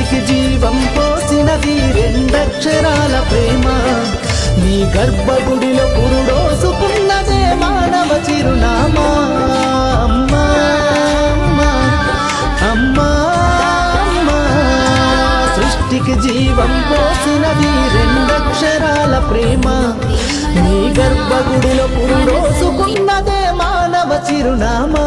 సృష్టికి జీవం పోసినది రెండక్షరాల ప్రేమ నీ గర్భగుడిలో పురుడోసుకున్నదే మానవ చిరునామా అమ్మా అమ్మా అమ్మా అమ్మా సృష్టికి జీవం పోసినది రెండక్షరాల ప్రేమ నీ గర్భగుడిలో పురుడోసుకున్నదే మానవ చిరునామా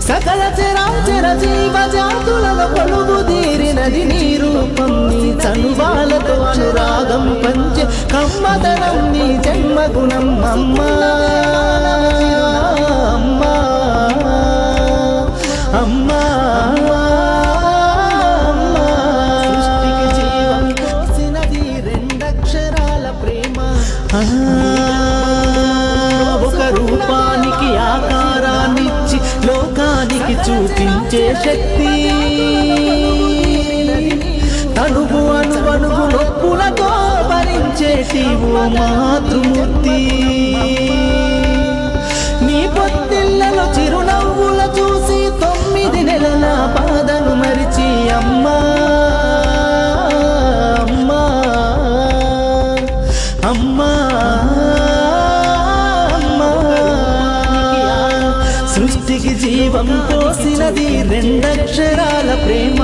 సకల చరాచర జీవ జాతులను కొలువుదీరినది నీ రూపం నీ చనువాలతో అనురాగం పంచే కమ్మదనం నీ జన్మగుణం అమ్మా అమ్మా అమ్మా సృష్టికి జీవం పోసినది రెండక్షరాల ప్రేమ ఒక రూపానికి ఆకారాన్నిచ్చి లోకానికి చూపించే శక్తి తనువు అణువణువు నొప్పులతో భరించేటి ఓ మాతృమూర్తి నీ పొత్తిళ్లలో చిరునవ్వుల చూసి 9 నెలల బాధను మరిచి అమ్మా అమ్మా అమ్మా సృష్టికి జీవం పోసినది రెండక్షరాల ప్రేమ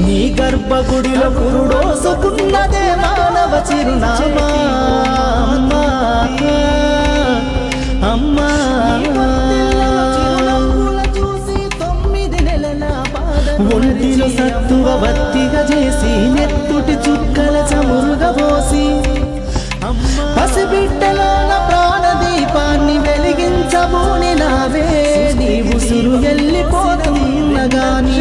నీ గర్భగుడిలో పురుడోసుకున్నదే మానవ చిరునామా అమ్మా అమ్మా ఒంటిలో సత్తువ వత్తిగా చేసి నెత్తుటి చుక్కల చమురుగా పోసి పసిబిడ్డలోన ప్రాణదీపాన్ని వెలిగించబోని నావే నీ ఉసురు వెళ్ళిపోతున్నగాని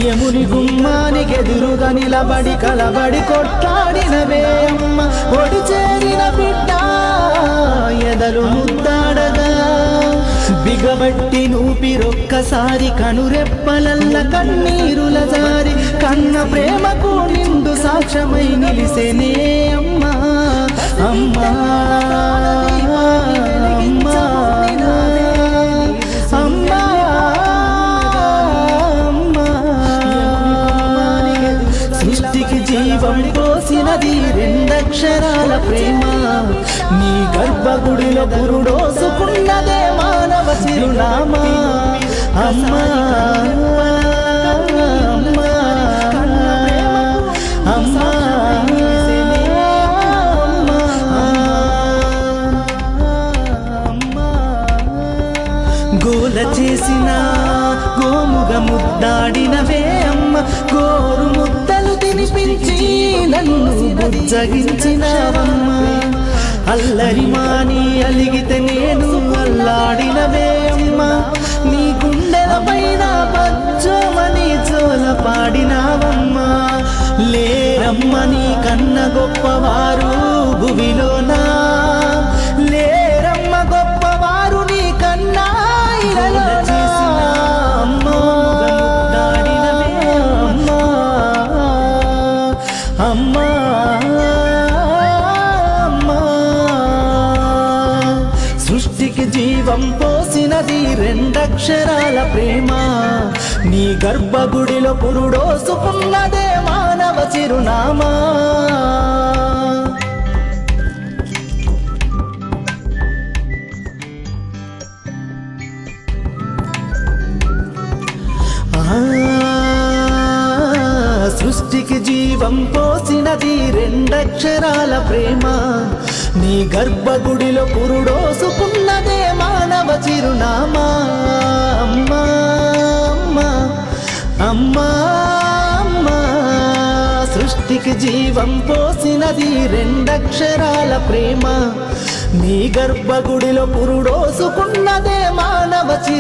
యముని గుమ్మానికి ఎదురుగా నిలబడి కలబడి కొట్లాడినవే అమ్మ ఒడి చేరిన బిడ్డ ఎదలు ముద్దాడగా బిగబట్టి నూపిరొక్కసారి కనురెప్పలల్ల కన్నీరుల జారి కన్న ప్రేమకు నిండు సాక్ష్యమై నిలిసేనే అమ్మా అమ్మా అమ్మా అమ్మా సృష్టికి జీవం పోసినది రెండక్షరాల ప్రేమ నీ గర్భగుడిలో పురుడోసుకున్నదే మానవ చిరునామా అమ్మా అమ్మా అమ్మా గోల చేసిన గోముగ ముద్దాడినవే అమ్మ గోరు ముద్దలు తినిపించి నన్ను బుజ్జగించినవమ్మ అల్లరి మాని అలిగితే నేను అల్లాడినవే అమ్మ నీ గుండెల పైన పచ్చమని జోల పాడినావమ్మ లేరమ్మ నీ కన్న గొప్పవారు భువిలోనా లేరమ్మ గొప్పవారు నీ కన్నా అమ్మా అమ్మా సృష్టికి జీవం పోసినది రెండక్షరాల ప్రేమ నీ గర్భగుడిలో పురుడోసుకున్నదే మానవ చిరునామా సృష్టికి జీవం పోసినది రెండక్షరాల ప్రేమ నీ గర్భగుడిలో పురుడోసుకున్నదే మానవ చిరునామా అమ్మా అమ్మా అమ్మా అమ్మా సృష్టికి జీవం పోసినది రెండక్షరాల ప్రేమ నీ గర్భగుడిలో పురుడోసుకున్నదే మానవ చిరు